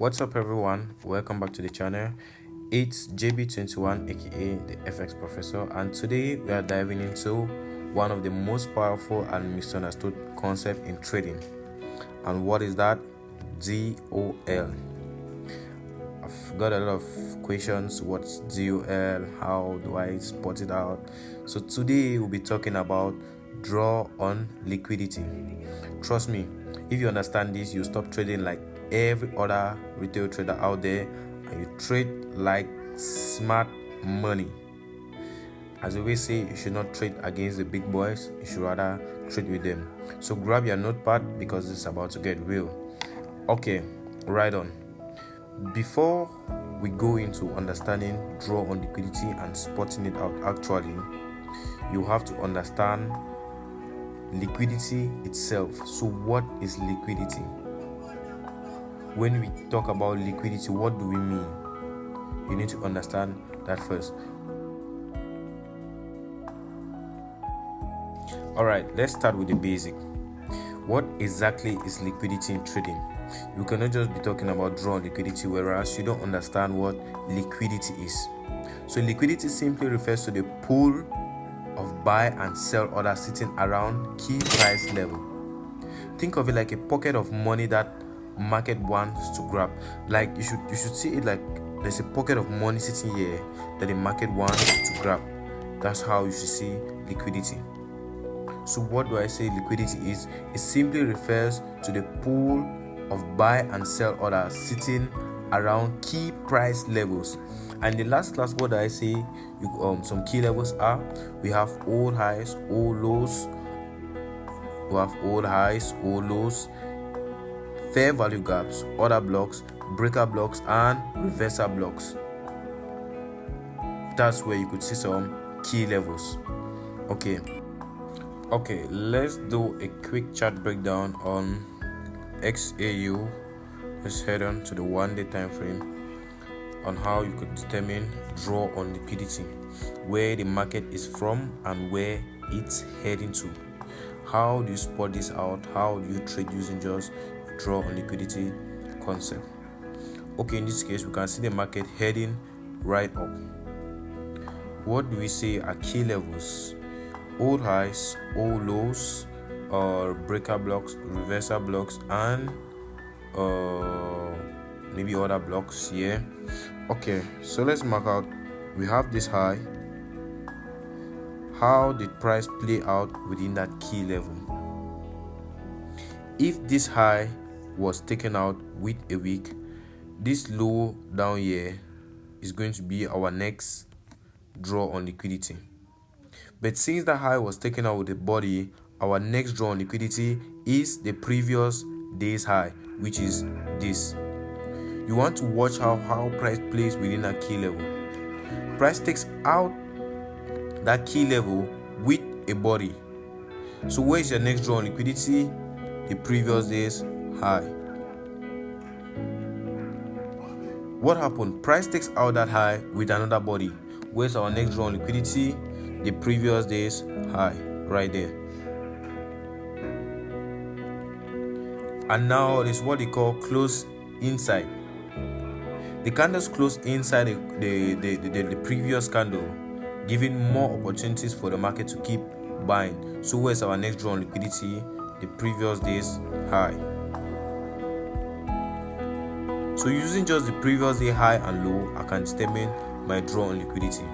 What's up, everyone? Welcome back to the channel. It's JB21, aka the FX Professor, and today we are diving into one of the most powerful and misunderstood concepts in trading. And what is that? DOL. I've got a lot of questions. What's DOL? How do I spot it out? So today we'll be talking about draw on liquidity. Trust me, if you understand this, you stop trading like every other retail trader out there and you trade like smart money. As I always say, you should not trade against the big boys, you should rather trade with them. So grab your notepad because it's about to get real. Okay, right on. Before we go into understanding draw on liquidity and spotting it out, actually you have to understand liquidity itself. So what is liquidity? When we talk about liquidity, what do we mean? You need to understand that first. Alright, let's start with the basic. What exactly is liquidity in trading? You cannot just be talking about draw on liquidity whereas you don't understand what liquidity is. So liquidity simply refers to the pool of buy and sell orders sitting around key price level. Think of it like a pocket of money that market wants to grab. Like you should see it like there's a pocket of money sitting here that the market wants to grab. That's how you should see liquidity. So what do I say liquidity is? It simply refers to the pool of buy and sell orders sitting around key price levels. And the last class, what I say, some key levels are: we have all highs, all lows. We have all highs, all lows, fair value gaps, order blocks, breaker blocks, and reversal blocks. That's where you could see some key levels. Okay, let's do a quick chart breakdown on XAU. Let's head on to the 1-day time frame on how you could determine draw on liquidity, where the market is from and where it's heading to. How do you spot this out? How do you trade using just draw on liquidity concept? Okay, in this case we can see the market heading right up. What do we say are key levels? All highs, all lows, or breaker blocks, reversal blocks, and maybe other blocks here. Okay, so let's mark out. We have this high. How did price play out within that key level? If this high was taken out with a wick, this low down here is going to be our next draw on liquidity. But since the high was taken out with the body, our next draw on liquidity is the previous day's high, which is this. You want to watch how price plays within that key level. Price takes out that key level with a body. So where is your next draw on liquidity? The previous day's high. What happened? Price takes out that high with another body. Where's our next draw on liquidity? The previous day's high, right there. And now it's what they call close inside. The candles close inside the previous candle, giving more opportunities for the market to keep buying. So where's our next draw on liquidity? The previous day's high. So using just the previous day high and low, I can determine my draw on liquidity.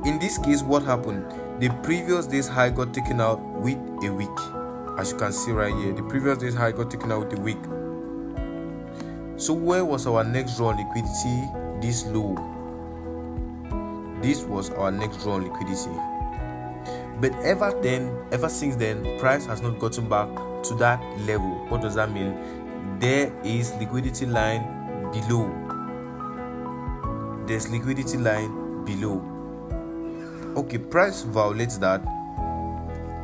In this case, what happened? The previous day's high got taken out with a wick. As you can see right here, the previous day's high got taken out with a wick. So where was our next draw on liquidity? This low. This was our next draw on liquidity. But ever since then, price has not gotten back to that level. What does that mean? There is liquidity line below. There's liquidity line below. Okay, price violates that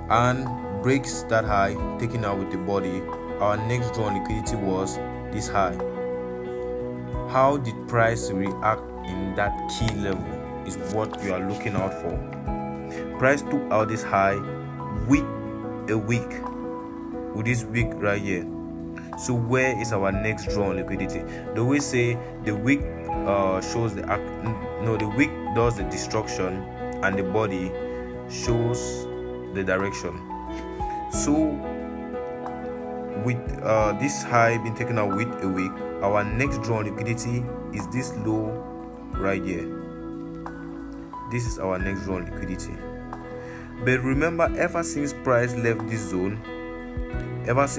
and breaks that high, taken out with the body. Our next draw on liquidity was this high. How did price react in that key level is what you are looking out for. Price took out this high with a wick, with this wick right here. So where is our next draw on liquidity? They always say the wick shows the wick does the destruction and the body shows the direction. So with this high being taken out with a wick, our next draw on liquidity is this low right here. This is our next draw on liquidity. But remember, ever since price left this zone, there's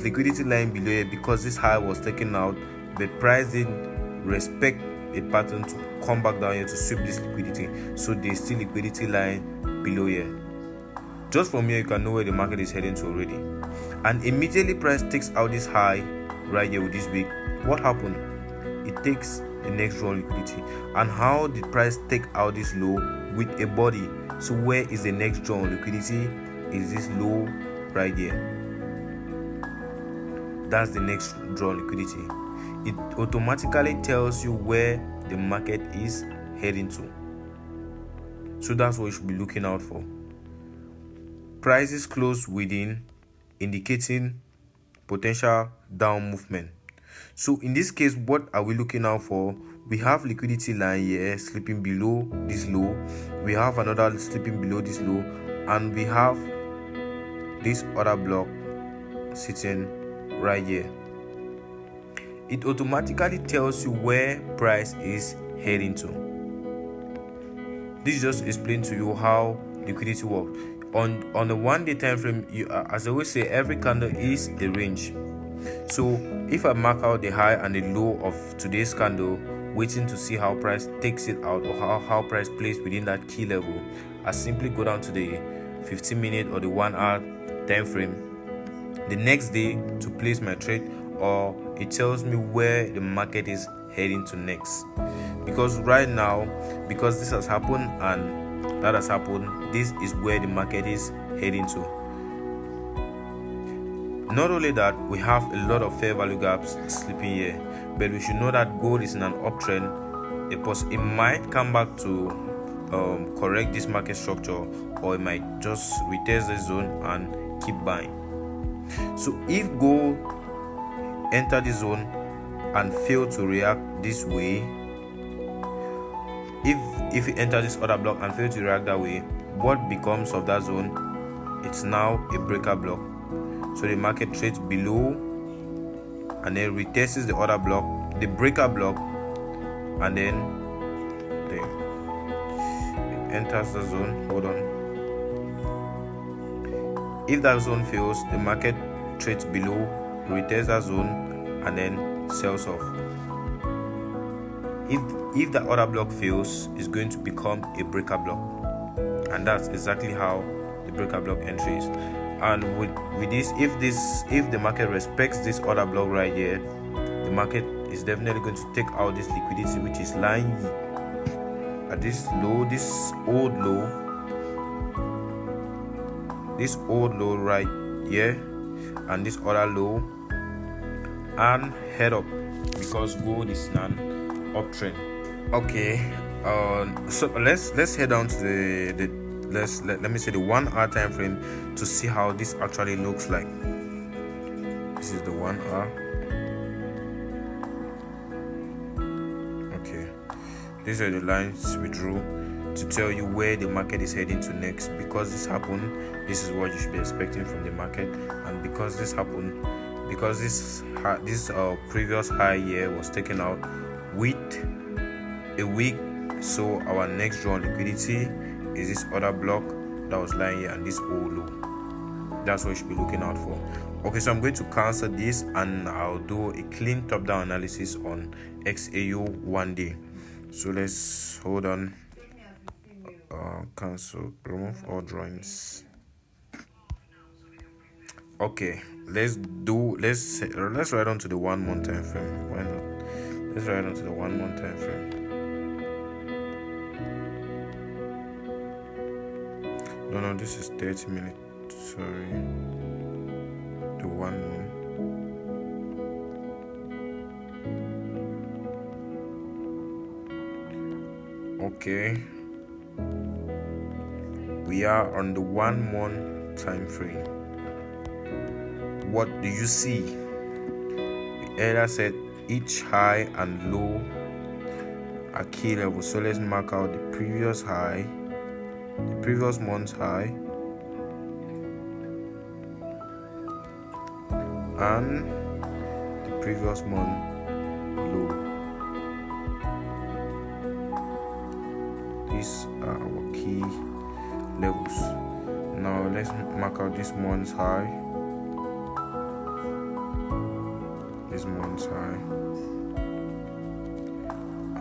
liquidity line below here because this high was taken out, but price didn't respect a pattern to come back down here to sweep this liquidity. So there's still liquidity line below here. Just from here, you can know where the market is heading to already. And immediately price takes out this high right here with this wick. What happened? It takes the next draw on liquidity. And how did price take out this low with a body? So where is the next draw on liquidity? Is this low right here? That's the next draw on liquidity. It automatically tells you where the market is heading to. So that's what you should be looking out for. Prices close within, indicating potential down movement. So in this case, what are we looking out for? We have liquidity line here slipping below this low. We have another slipping below this low, and we have this other block sitting right here. It automatically tells you where price is heading to. This just explains to you how liquidity works. On the 1 day time frame, as I always say, every candle is a range. So if I mark out the high and the low of today's candle, waiting to see how price takes it out or how price plays within that key level, I simply go down to the 15-minute or the 1 hour time frame the next day to place my trade, or it tells me where the market is heading to next. Because right now, because this has happened and that has happened, this is where the market is heading to. Not only that, we have a lot of fair value gaps sleeping here, but we should know that gold is in an uptrend. It might come back to correct this market structure, or it might just retest the zone and keep buying. So if gold enter the zone and fail to react this way, if it enter this other block and fail to react that way, what becomes of that zone? It's now a breaker block. So the market trades below and then retests the other block, the breaker block, and then it enters the zone. Hold on. If that zone fails, the market trades below, retests that zone, and then sells off. If the other block fails, it's going to become a breaker block, and that's exactly how the breaker block entry is. And with this, if the market respects this other block right here, the market is definitely going to take out this liquidity, which is lying at this low, this old low right here, and this other low, and head up because gold is an uptrend. Okay, so let's head down to let me say the 1 hour time frame to see how this actually looks like. This is the 1 hour. Okay, these are the lines we drew to tell you where the market is heading to next. Because this happened, this is what you should be expecting from the market. And because this happened, because this previous high here was taken out with a week, so our next draw on liquidity is this other block that was lying here and this old low. That's what you should be looking out for. Okay, so I'm going to cancel this and I'll do a clean top-down analysis on XAU 1 day. So let's hold on. Cancel, remove all drawings. Okay, let's write on to the 1 month time frame. Why not? Let's write on to the 1 month time frame. No, this is 30 minutes. Sorry, the 1 month. Okay, we are on the 1 month time frame. what do you see? The earlier said each high and low are key levels. So let's mark out the previous high, the previous month's high, and the previous month low. These are our key levels. Now let's mark out this month's high, this month's high,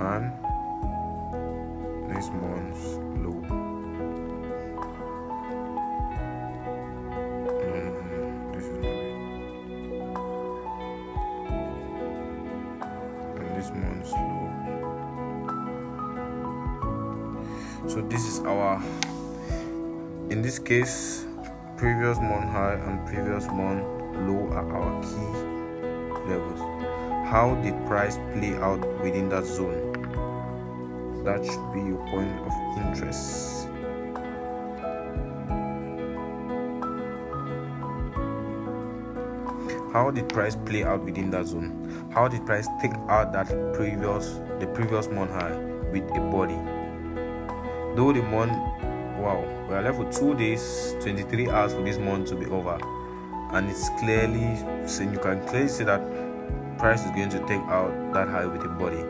and this month's low. This is not it. And this month's low. So this is our, in this case, previous month high and previous month low are our key levels. How did price play out within that zone? That should be your point of interest. How did price play out within that zone? How did price take out that the previous month high with a body? Though the month, wow, we are left with 2 days, 23 hours for this month to be over, and it's clearly, so you can clearly see that price is going to take out that high with a body.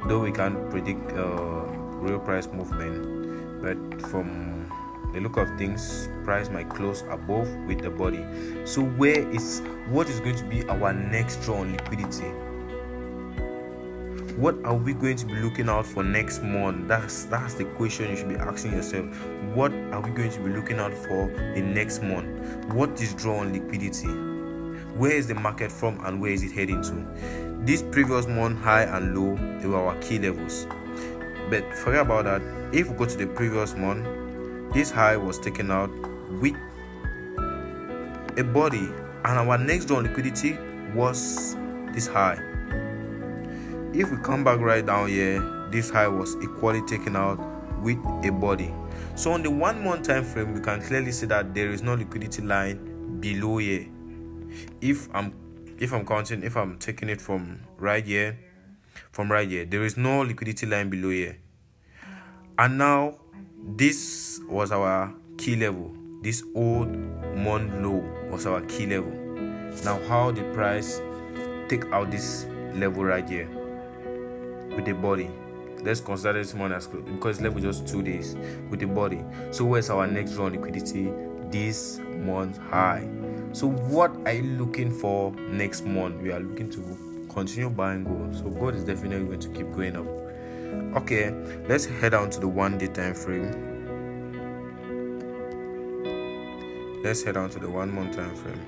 Though we can't predict real price movement, but from the look of things, price might close above with the body. So what is going to be our next draw on liquidity? What are we going to be looking out for next month? That's the question you should be asking yourself. What are we going to be looking out for the next month? What is draw on liquidity? Where is the market from and where is it heading to? This previous month high and low, they were our key levels. But forget about that. If we go to the previous month, this high was taken out with a body, and our next draw on liquidity was this high. If we come back right down here, this high was equally taken out with a body. So on the 1 month time frame, we can clearly see that there is no liquidity line below here. If I'm taking it from right here, there is no liquidity line below here. And now this was our key level. This old month low was our key level. Now how did price take out this level right here with the body? Let's consider this one as close because it's left with just 2 days with the body. So where's our next draw on liquidity? This month high. So what are you looking for next month? We are looking to continue buying gold. So gold is definitely going to keep going up. Okay, let's head down to the 1 day time frame. Let's head down to the 1 month time frame.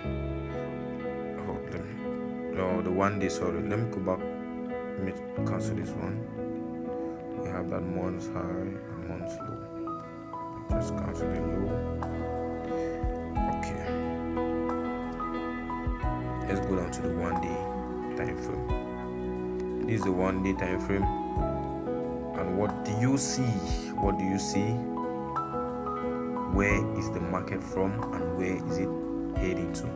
The 1 day, sorry. Let me go back. Let me cancel this one. We have that month's high and month's low. Just cancel the low. Okay. Let's go down to the 1 day time frame. This is the 1 day time frame. And what do you see? What do you see? Where is the market from and where is it heading to?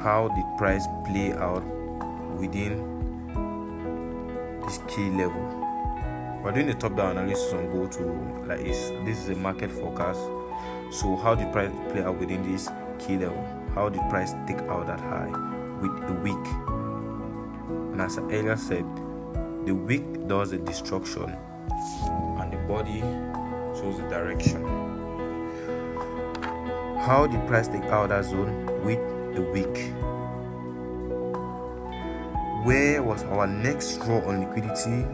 How did price play out within this key level? We're doing the top-down analysis on gold to like this is a market forecast. So how did price play out within this key level? How did price take out that high with the wick? And as I earlier said, the wick does the destruction and the body shows the direction. How did price take out that zone with the wick? Where was our next draw on liquidity?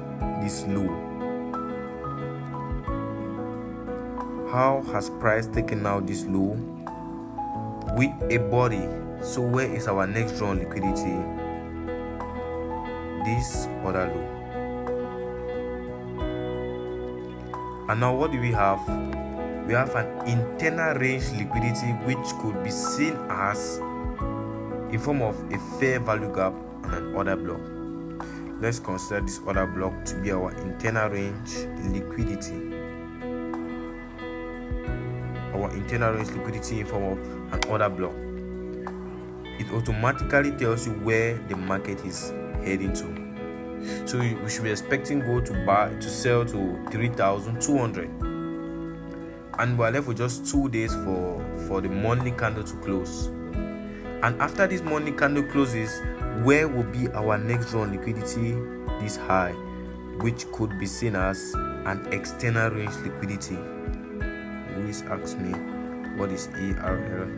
This low. How has price taken out this low with a body? So where is our next draw on liquidity? This other low. And now what do we have? We have an internal range liquidity which could be seen as in form of a fair value gap and an order block. Let's consider this order block to be our internal range liquidity. Our internal range liquidity in form of an order block. it automatically tells you where the market is heading to. So we should be expecting gold to sell to 3,200, and we're left with just 2 days for the monthly candle to close. And after this monthly candle closes, where will be our next draw on liquidity? This high, which could be seen as an external range liquidity. You always ask me, what is ERLE?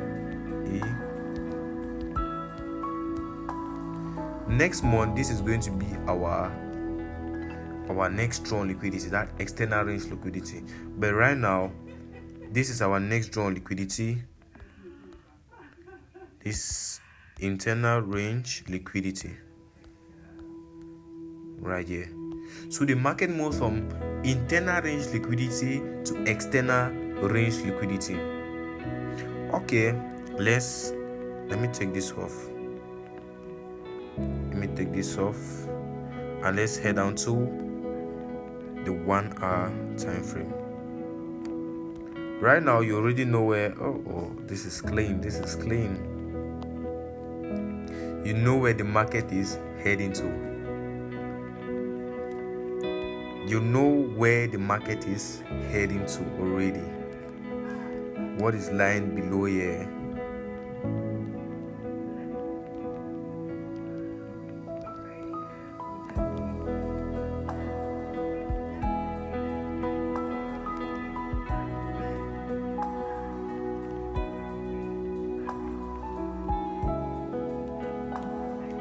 Next month, this is going to be our next draw on liquidity, that external range liquidity. But right now, this is our next draw on liquidity, this internal range liquidity right here. So the market moves from internal range liquidity to external range liquidity. Okay, let me take this off. And let's head down to the 1 hour time frame. Right now, you already know where. Oh, this is clean. You know where the market is heading to. You know where the market is heading to already. What is lying below here?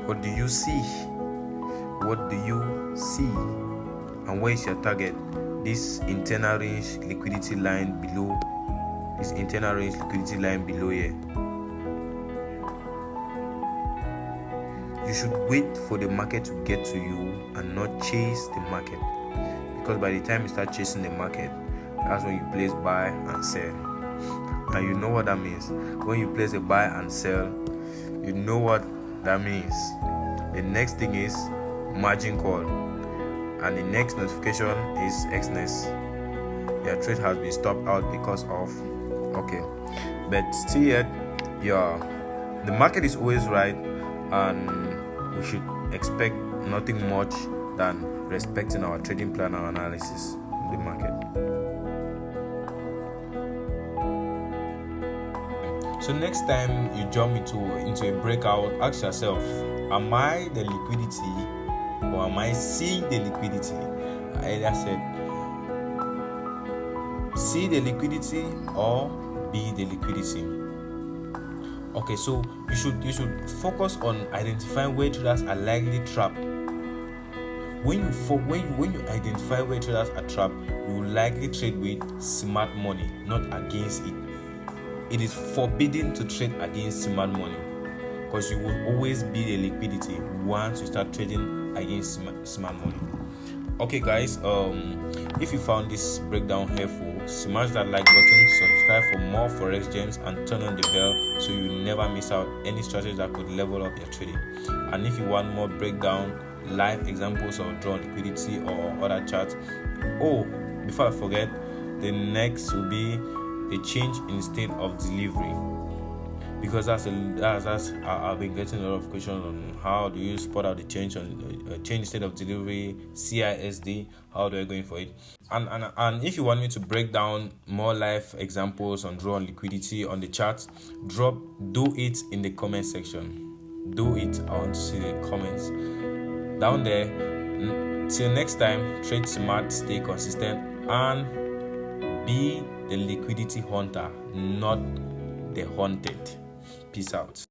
What do you see? And where is your target? This internal range liquidity line below. Here. You should wait for the market to get to you and not chase the market, because by the time you start chasing the market, that's when you place buy and sell. And you know what that means. When you place a buy and sell, you know what that means. The next thing is margin call, and the next notification is Xness. Your trade has been stopped out because of but still yet, the market is always right, and we should expect nothing much than respecting our trading plan and analysis of the market. So next time you jump into a breakout, ask yourself, am I the liquidity or am I seeing the liquidity? I either said see the liquidity or be the liquidity. Okay, so you should focus on identifying where traders are likely trapped. When you identify where traders are trapped, you will likely trade with smart money, not against it. It is forbidden to trade against smart money, because you will always be the liquidity once you start trading against smart money. Okay guys, if you found this breakdown helpful, smash that like button, subscribe for more forex gems, and turn on the bell so you never miss out any strategies that could level up your trading. And if you want more breakdown, live examples of draw liquidity or other charts, before I forget, the next will be the change in state of delivery, because I've been getting a lot of questions on how do you spot out the change state of delivery, CISD, how do I go in for it. And if you want me to break down more live examples on draw and liquidity on the charts, do it in the comment section. Do it. I want to see the comments down there. Till next time, trade smart, stay consistent, and be the liquidity hunter, not the hunted. Peace out.